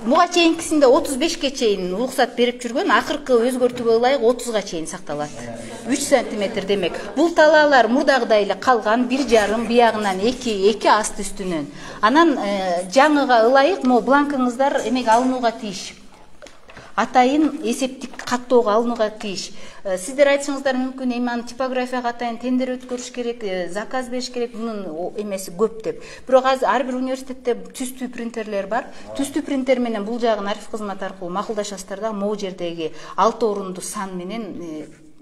Буга чейинкисинде 35ке чейин уруксат берип жүргөн, акыркы өзгөртүүгө ылайык 30га чейин сакталат. 3 сантиметр демек. Бул талаалар мурдагыдай эле калган, 1,5 биягынан 2 асты үстүнөн. Анан жаңыга ылайык могу бланкыңыздар эмеге алынууга тийиш. Атайын эсептик каттоого алынууга тийиш. Сиздер айтсаңыздар мүмкүн эми типографияга атайын тендер өткөрүш керек, заказ бериш керек, бунун эмеси көп деп. Бирок азыр ар бир университетте түстүү принтерлер бар. Түстүү принтер менен бул жагын архив кызматы аркылуу макулдашасыздар да, могу жердеги 6 орундуу сан менен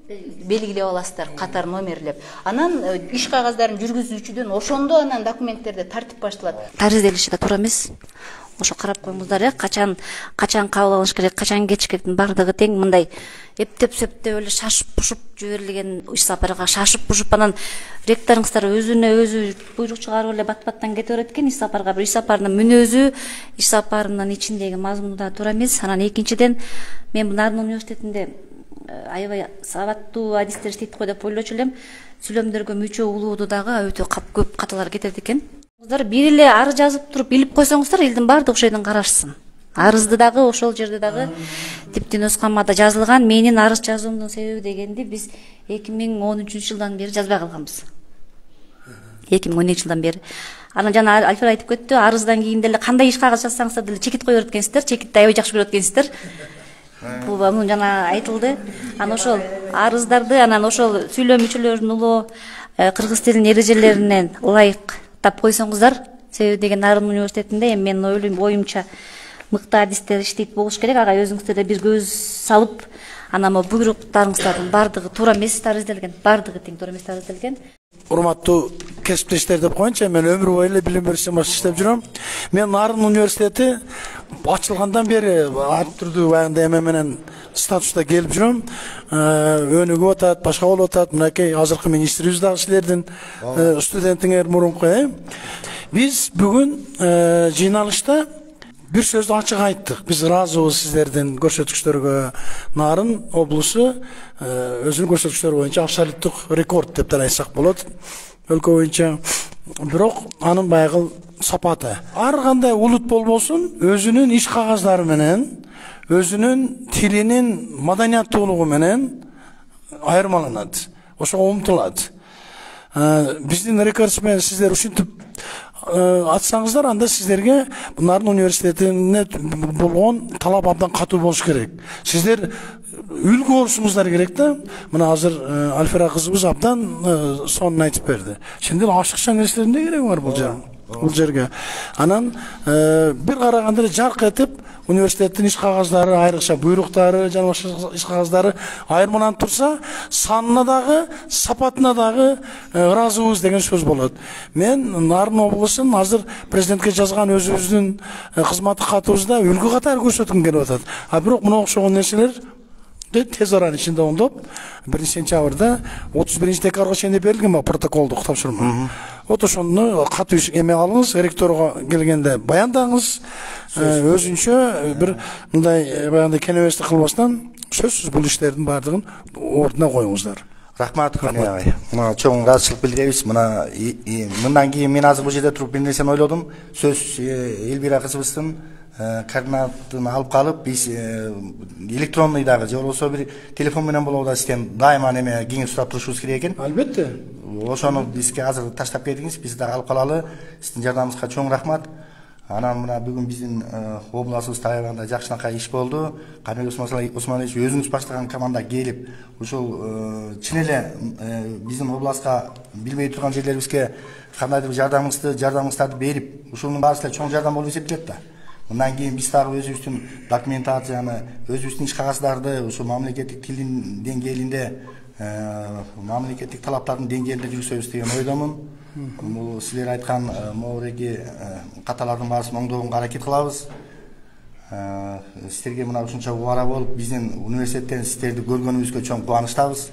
белгилеп аласыздар, катар номерлеп. Анан иш кагаздарын жүргүзүүчүдөн ошондо анан документтерде тартип башталат. Таризделиши да туура эмес. Ошо карап коюңуздар, качан кабыл алыш керек, качан кетиш керектин бардыгы тең. Мындай эптеп-септеп эле шашып-пушуп жиберилген иш сапарга, шашып-пушуп анан ректоруңуздар өзүнө өзү буйрук чыгарып эле бат-баттан кете берет экен иш сапарга. Бир иш сапарынын мүнөзү, иш сапарынын ичиндеги мазмуну да туура эмес. Анан экинчиден, мен Нарын университетинде аябай сабаттуу адистер иштейт го деп ойлочу элем. Сүйлөмдөргө мүчө улууду дагы өтө көп каталар кетет экен. Бир эле арыз жазып туруп илип койсоңуздар, элдин баардыгы ошол жерден карашсын. Арызды дагы ошол жерде дагы типтүү нускамада жазылган. Менин арыз жазуумдун себеби дегенди биз 2013-жылдан бери жазбай калганбыз. 2012-жылдан бери. Анан жана Альфер айтып кетти, арыздан кийин деле кандай иш кагаз жазсаңыздар деле чекит кое берет экенсиздер, чекитти аябай жакшы көрөт экенсиздер. Бул муну жана айтылды. Анан ошол арыздарды анан ошол сүйлөмчүлөрдүн улуу кыргыз тилинин эрежелеринен ылайык тап койсоңуздар, себеби деген Нарын университетинде эми менин оюмча мыкты адистер иштейт болуш керек. Ага өзүңүздөр да бир көз салып, анан могу буйруктарыңыздардын бардыгы туура эмес тариздалген, бардыгы тең туура эмес тариздалген. Урматтуу кесиптештер деп коеюнчу, мен өмүр бою эле билим берүү системасында иштеп жүрөм. Мен Нарын университети ачылгандан бери ар түрдүү баягындай эме менен статуста келип жүрөм. Өнүгүп атат, башка болуп атат. Мынакей азыркы министрибиз дагы силердин студентиңер мурунку. Биз бүгүн жыйналышта бир сөздү ачык айттык. Биз ыраазыбыз сиздердин көрсөткүчтөргө. Нарын облусу өзүнүн көрсөткүчтөрү боюнча абсолюттук рекорд деп да айтсак болот. Өлкө боюнча. Бирок анын баягы сапаты. Ар кандай улут болбосун, өзүнүн иш кагаздары менен, өзүнүн тилинин маданияттуулугу менен айырмаланат. Ошого умтулат. Биздин рекордсмен сиздер ушинтип атсаңыздар, анда сиздерге Нарын университетине болгон талап абдан катуу болуш керек. Сиздер үлгү болушуңуздар керек да. Мына азыр Альфира кызыбыз абдан сонун айтып берди. Ошондой ашыкча нерселердин эмне кереги бар бул жерге. Анан бир караганда эле жарк этип университеттин иш кагаздары, айрыкча буйруктары, жана иш кагаздары айырмаланып турса, санына дагы, сапатына дагы ыраазыбыз деген сөз болот. Мен Нарын облусун азыр президентке жазган өзүбүздүн кызматтык катыбызда үлгү катары көрсөткүм келип атат. Бирок мына окшогон нерселер тез аранын ичинде оңдоп, 1-сентябрда 31-декабрга чейин берилген протоколдук тапшырма. Вот ошону катуу эме алыңыз, ректорго келгенде баяндаңыз, өзүнчө бир мындай баягындай кенебестик кылбастан сөзсүз бул иштердин баардыгын ордуна коюңуздар. Рахмат, Кане агай. Мына чоң ыраазычылык билдиребиз. Мындан кийин мен азыр бул жерде туруп бир нерсени ойлодум. Сөз Эльвира кызыбыздын координатын алып калып, биз электронный дагы же болбосо бир телефон менен болобу да систем дайыма неме кеңеш сурап турушубуз керек экен. Албетте. Ошону бизге азыр таштап кетиңиз, биз дагы алып калалы. Сиздин жардамыңызга чоң рахмат. Анан мына бүгүн биздин областыбызда аябай жакшынакай иш болду. Каныбек Усманович өзүңүз баштаган команда келип, ушул чын эле биздин областка билбей турган жерлерибизге кандайдыр жардамыңыздарды берип, ушунун баары чоң жардам болуп эсептелет да. Мындан кийин биз дагы өзүбүздүн документацияны, өзүбүздүн иш кагаздарды ушу мамлекеттик тилдин деңгээлинде, мамлекеттик талаптардын деңгээлинде жүргүзөбүз деген ойдомун. Бул силер айткан могуреги каталардын баарысын оңдогонго аракет кылабыз. Сиздерге мына ушунча убара болуп, биздин университеттен сиздерди көргөнүбүзгө чоң кубанычтабыз.